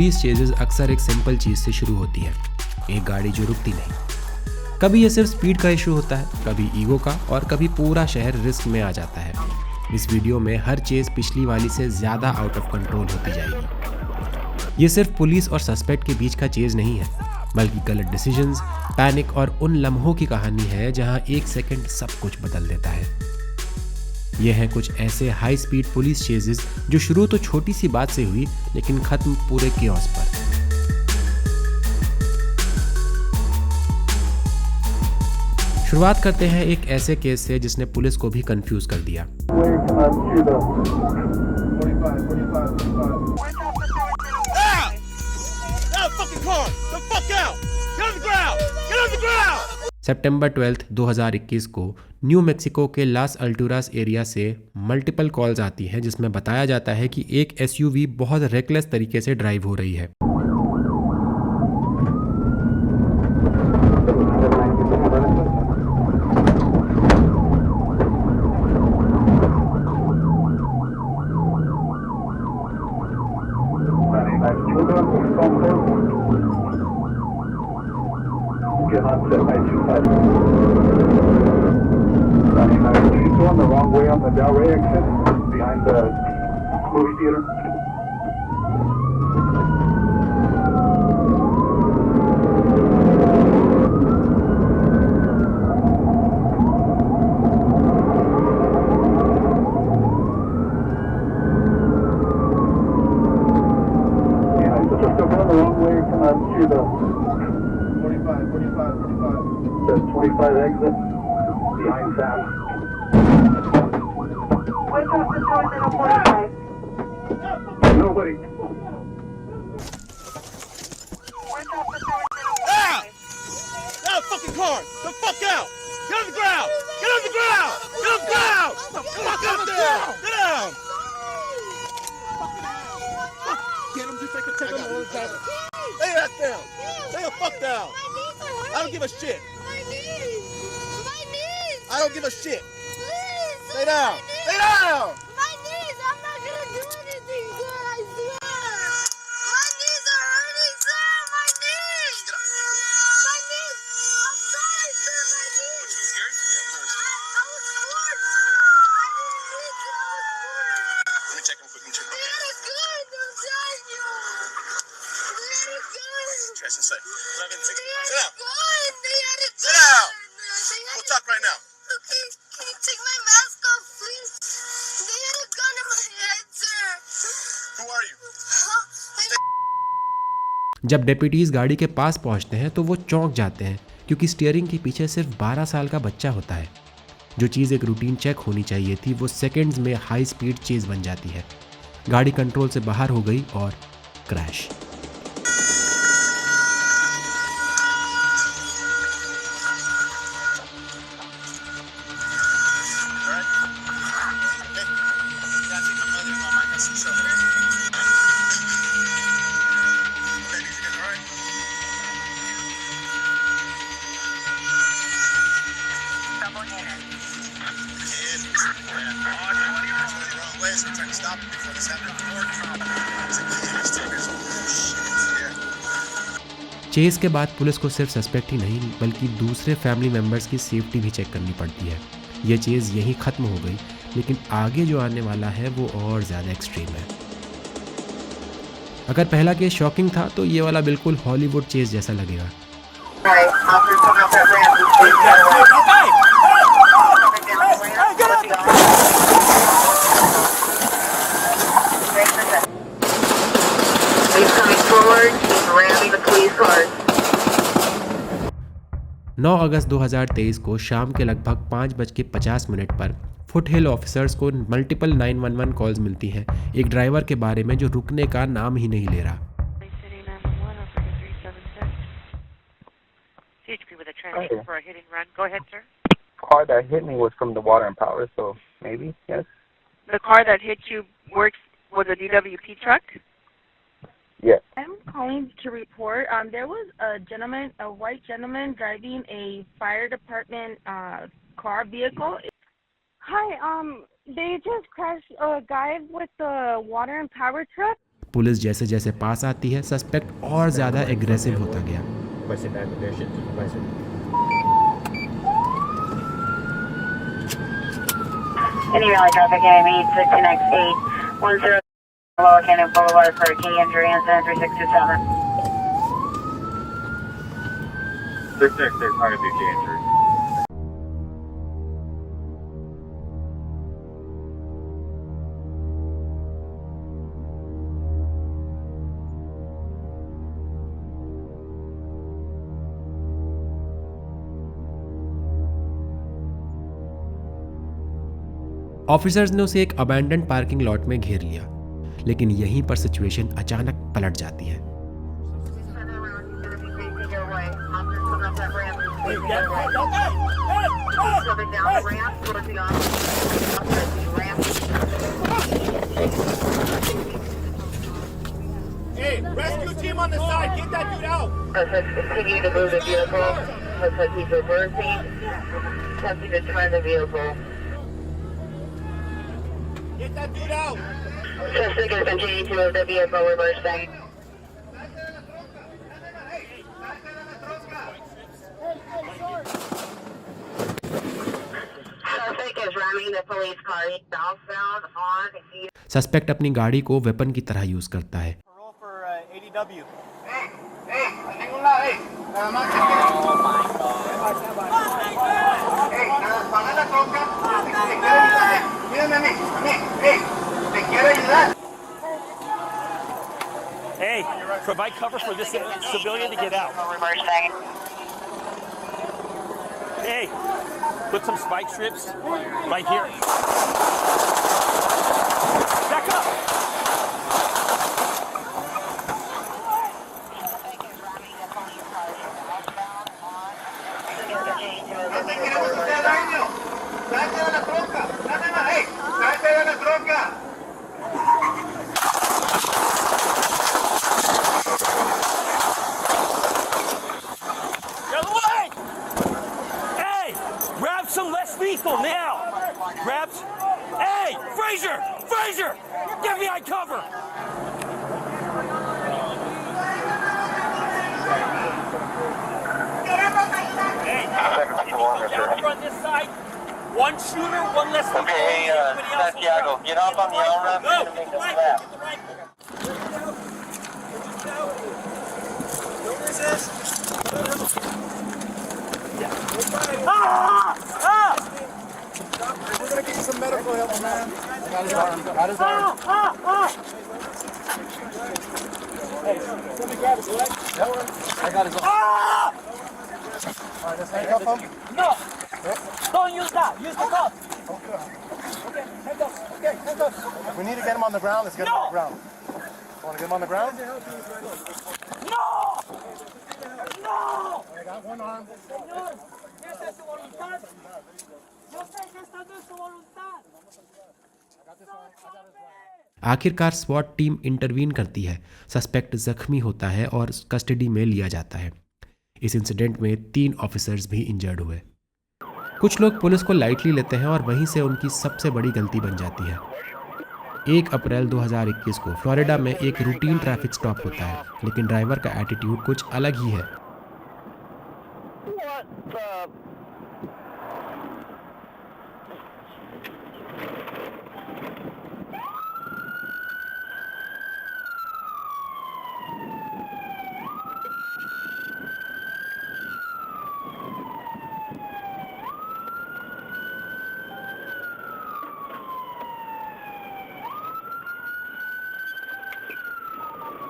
Police ceases अक्सर एक simple चीज़ से शुरू होती है, एक गाड़ी जो रुकती नहीं। कभी ये सिर्फ स्पीड का इशू होता है, कभी ईगो का, और कभी पूरा शहर रिस्क में आ जाता है। इस वीडियो में हर चेज पिछली वाली से ज़्यादा आउट ऑफ कंट्रोल होती जाएगी। ये सिर्फ पुलिस और सस्पेक्ट के बीच का चेज नहीं है, बल्कि गलत डिसीजंस, पैनिक और उन लम्हों की कहानी है जहां एक सेकंड सब कुछ बदल देता है। यह है कुछ ऐसे हाई स्पीड पुलिस चेजेस जो शुरू तो छोटी सी बात से हुई, लेकिन खत्म पूरे कियोस्क पर। शुरुआत करते हैं एक ऐसे केस से जिसने पुलिस को भी कंफ्यूज कर दिया। सितंबर 12, 2021 को न्यू मैक्सिको के लास अल्टुरास एरिया से मल्टीपल कॉल्स आती हैं जिसमें बताया जाता है कि एक एसयूवी बहुत रेकलेस तरीके से ड्राइव हो रही है। Going the wrong way on the Delray exit behind the movie theater. Yeah, so just still going the wrong way to the 45. The 25 exit behind Sam. Nobody. That fucking car! The fuck out! Get on the ground! Get on the ground! Get on the ground! Fuck out there! Get down! Get him just like a take him all the time. Lay that down! Lay the fuck down! I don't give a shit! My knees! I don't give a shit! Please! Lay down! Lay down! My knees! I'm not gonna do anything, sir! I swear! My knees are hurting, sir! My knees! My knees! I'm sorry, sir! My knees! Which one's yours? I was forced! I didn't mean to! I was forced! Let me check him quick. Dad is good! I'm telling you! Dad is good! Trash inside. 11, 6, Dad sit is down. good! Dad is Sit down. good! We'll talk right now. Okay, can you take my mask off, please? They had a gun in my head, sir. Who are you? जब deputies गाड़ी के पास पहुंचते हैं तो वो चौंक जाते हैं, क्योंकि स्टीयरिंग के पीछे सिर्फ 12 साल का बच्चा होता है। जो चीज़ एक रूटीन चेक होनी चाहिए थी वो सेकंड्स में हाई स्पीड चेज बन जाती है। गाड़ी कंट्रोल से बाहर हो गई और क्रैश। चेज के बाद पुलिस को सिर्फ सस्पेक्ट ही नहीं बल्कि दूसरे फैमिली मेंबर्स की सेफ्टी भी चेक करनी पड़ती है। ये चेज यहीं ख़त्म हो गई, लेकिन आगे जो आने वाला है वो और ज़्यादा एक्सट्रीम है। अगर पहला केस शॉकिंग था तो ये वाला बिल्कुल हॉलीवुड चेज जैसा लगेगा। नौ अगस्त 2023 को शाम के लगभग 5:50 पर फुटहिल ऑफिसर्स को मल्टीपल 911 कॉल्स मिलती हैं एक ड्राइवर के बारे में जो रुकने का नाम ही नहीं ले रहा। Car that hit me was from the Water and Power, so maybe, yes. The car that hit you was a DWP truck? Yeah. I'm calling to report. There was a white gentleman driving a fire department car vehicle. Hi, they just crashed a guy with the Water and Power truck. Police जैसे जैसे पास आती है, suspect और ज़्यादा aggressive होता गया। Any rally traffic, AME 16X810 Lower Canyon Boulevard for a key injury incident 3627. 666, how to be injury. Officers ने उसे एक अबैंडन्ड पार्किंग लॉट में घेर लिया, लेकिन यहीं पर सिचुएशन अचानक पलट जाती है। Hey, rescue team on the side, get that dude out! Continue to move the vehicle. Looks like he's reversing. Attempting to turn the vehicle. Get that dude out! Suspect is continuing to move the vehicle, reversing. Suspect is ramming the police car southbound on East. Suspect अपनी गाड़ी को weapon की तरह use करता है। Roll for ADW. Hey, provide cover for this civilian to get out. Reversing. Hey, put some spike strips right here. Back up! Get away! Hey, grab some less lethal now. Grab. Hey, Frazier! Frazier! Give me eye cover! Hey, over on this side. One shooter, one less lethal. Okay, Everybody else will Santiago, go. get off on the L-ramp Go! and make Get a the left. rifle, get the rifle. Ah! Ah! We're gonna get you some medical help, man. Got his arm. Got his arm. Ah! Ah! Let me grab his leg. I got his arm. Ah! Alright, let's handcuff him. No! Don't use that. Use the cuff. Okay, handcuff. Okay, handcuff. We need to get him on the ground. Let's get him on the ground. Want to get him on the ground? No! No! I got one arm. Señor, esa es su voluntad. Yo sé que esta no es su voluntad. आखिरकार स्वॉट team intervene करती है, suspect जख्मी होता है और custody में लिया जाता है। इस इंसिडेंट में 3 ऑफिसर्स भी इंजर्ड हुए। कुछ लोग पुलिस को लाइटली लेते हैं और वहीं से उनकी सबसे बड़ी गलती बन जाती है। 1 अप्रैल 2021 को फ्लोरिडा में एक रूटीन ट्रैफिक स्टॉप होता है, लेकिन ड्राइवर का एटीट्यूड कुछ अलग ही है।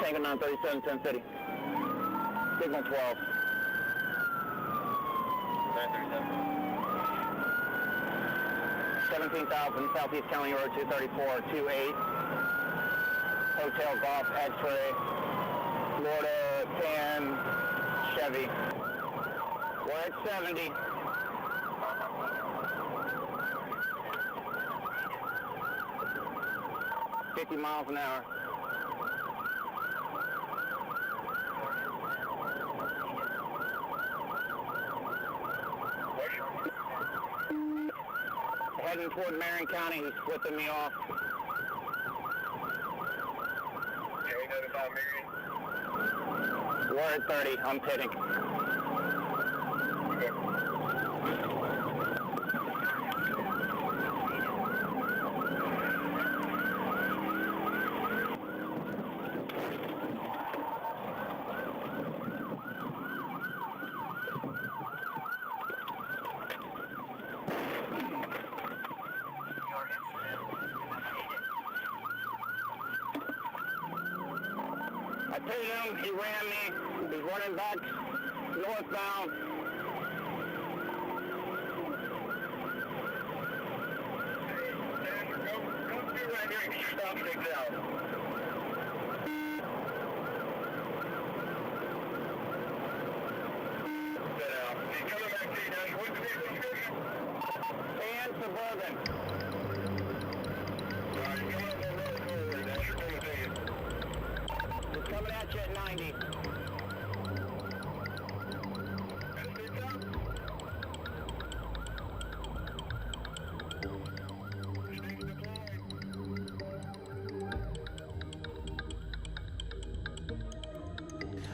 Tango 937, 10 City. Signal 12. 937. 17,000 Southeast County Road 234, 28. Hotel Golf X-Ray. Florida 10 Chevy. We're at 70. $50 miles an hour. Heading toward Marion County, he's flipping me off. We're at 30. I'm pitting. I pitted him, he ran me, he's running back northbound. Go through right here and get your stop sticks out. He's coming back to you now. What's the vehicle? And Suburban. Alright, he's coming up the road forward. That's your coming to you. He's coming at you at 90.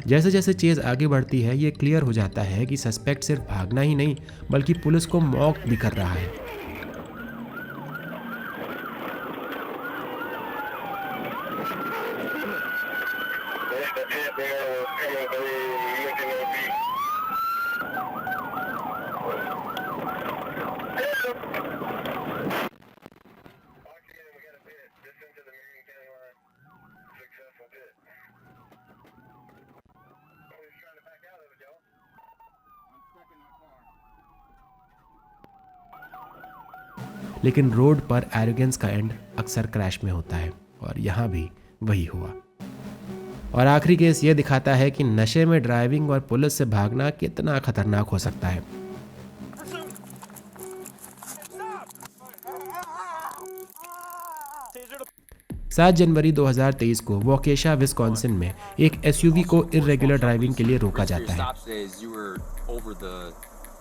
जैसे जैसे chase आगे बढ़ती है ये clear हो जाता है कि सस्पेक्ट सिर्फ भागना ही नहीं बल्कि पुलिस को मॉक भी कर रहा है। लेकिन रोड पर एरोगेंस का एंड अक्सर क्रैश में होता है और यहाँ भी वही हुआ। और आखिरी केस ये दिखाता है कि नशे में ड्राइविंग और पुलिस से भागना कितना खतरनाक हो सकता है। 7 जनवरी 2023 को वोकेशा विस्कॉन्सिन में एक एसयूवी को इर्रेगुलर ड्राइविंग के लिए रोका जाता है।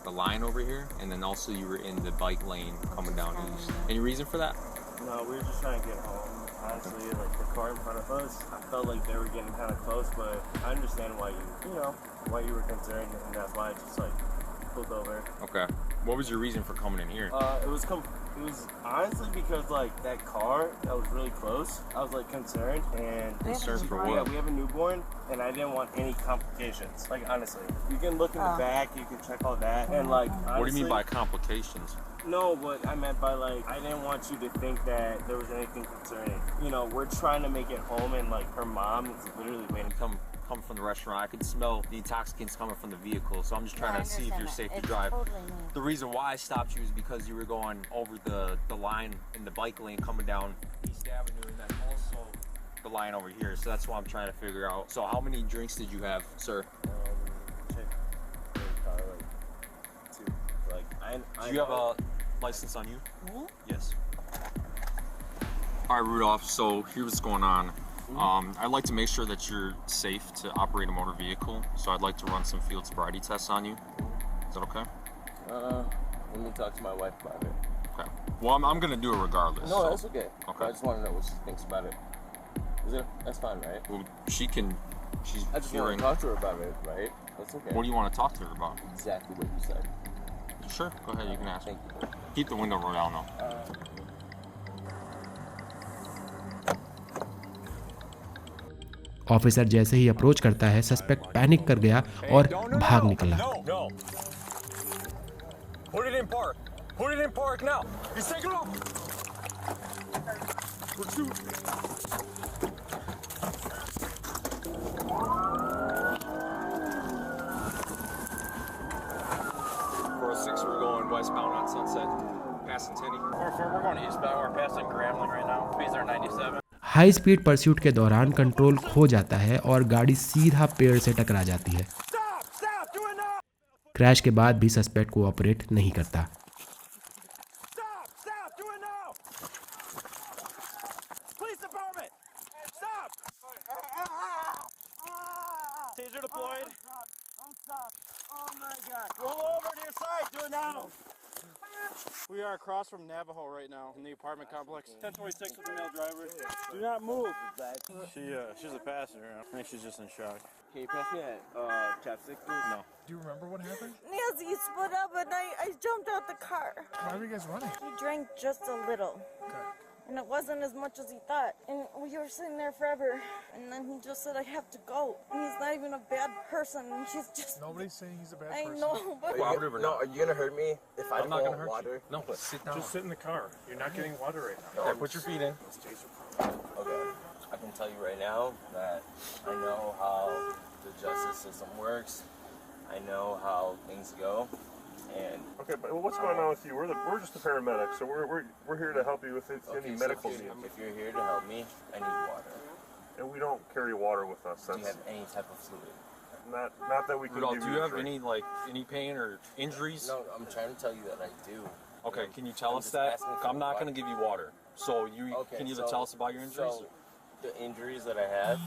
The line over here, and then also you were in the bike lane coming down east. Any reason for that? No, we were just trying to get home. Honestly, like the car in front of us, I felt like they were getting kind of close, but I understand why why you were concerned, and that's why I just like pulled over. Okay. What was your reason for coming in here? It was honestly because like that car that was really close. I was like concerned and Concerned for what? Yeah, we have a newborn and I didn't want any complications. Like honestly, you can look in the back, you can check all that, and like honestly, What do you mean by complications? No, what I meant by like I didn't want you to think that there was anything concerning. You know, we're trying to make it home, and like her mom is literally waiting. Come from the restaurant, I could smell the intoxicants coming from the vehicle, so I'm just trying to see if you're safe to drive. The reason why I stopped you is because you were going over the line in the bike lane coming down East Avenue, and then also the line over here, so that's what I'm trying to figure out. So how many drinks did you have, sir? Check. Probably like 2. Like I Do you have a license on you? Mm-hmm. Yes. All right, Rudolph, so here's what's going on. I'd like to make sure that you're safe to operate a motor vehicle, so I'd like to run some field sobriety tests on you. Is that okay? Let me talk to my wife about it. Okay. Well, I'm going to do it regardless. No, so. that's okay. Okay. I just want to know what she thinks about it. That's fine, right? Well, she's I just hearing. want to talk to her about it, right? That's okay. What do you want to talk to her about? Exactly what you said. Sure, go ahead, you can ask. Thank you. Keep the window rolled down though. Officer जैसे ही approach करता है suspect panic कर गया और भाग निकला। No. Put it in park. Put it in park now. He's taking off. Pursuit. 406, we're going westbound on Sunset, passing Tenney. 404, we're going eastbound. We're passing Grambling right now. Speeds are 97. High speed pursuit के दौरान control खो जाता है और गाड़ी सीधा पेड़ से टकरा जाती है। क्रैश के बाद भी सस्पेक्ट कोऑपरेट नहीं करता। We are across from Navajo right now in the apartment complex. 1026 with the male driver. Do not move. She's a passenger. I think she's just in shock. Can you pass me that chapstick, please? No. Do you remember what happened? Nancy split up and I jumped out the car. Why were you guys running? He drank just a little. Okay. And it wasn't as much as he thought. And we were sitting there forever. And then he just said, I have to go. And he's not even a bad person. And he's just... Nobody's saying he's a bad I person. know, but... Are you gonna hurt me if I I'm not gonna hurt water? you. No, but sit down. Just sit in the car. You're not getting water right now. Okay, put your feet in. Okay. I can tell you right now that I know how the justice system works. I know how things go. And okay, but what's going on with you? We're just the paramedics, so we're here to help you with any medical needs. If you're here to help me, I need water. And we don't carry water with us. Do you have any type of fluid? Not that we can Rudolph, give do you. you have any pain or injuries? No, I'm trying to tell you that I do. Okay, can you tell I'm us just that? asking for I'm not water. going to give you water. So can you either tell us about your injuries? So the injuries that I have,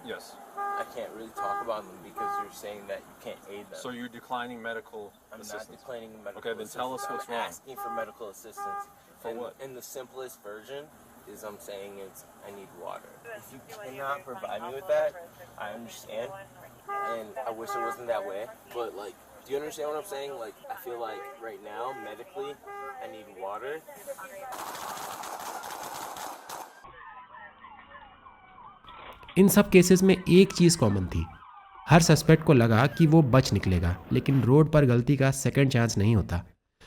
Yes. I can't really talk about them because you're saying that you can't aid them. So you're declining medical I'm assistance. not declining medical Okay, then tell us assistance. what's I'm wrong. asking for medical assistance. For what? And the simplest version is I'm saying is I need water. If you cannot provide me with that, I understand. And I wish it wasn't that way. But like, do you understand what I'm saying? Like, I feel like right now, medically, I need water. इन सब cases में एक चीज़ common थी। हर suspect को लगा कि वो बच निकलेगा, लेकिन रोड पर गलती का सेकंड चांस नहीं होता।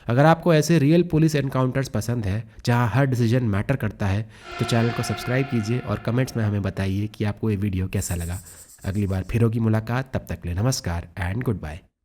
अगर आपको ऐसे रियल पुलिस एनकाउंटर्स पसंद है जहां हर डिसीजन मैटर करता है तो चैनल को सब्सक्राइब कीजिए और कमेंट्स में हमें बताइए कि आपको ये वीडियो कैसा लगा। अगली बार फिर होगी मुलाकात, तब तक के लिए नमस्कार एंड गुड बाय।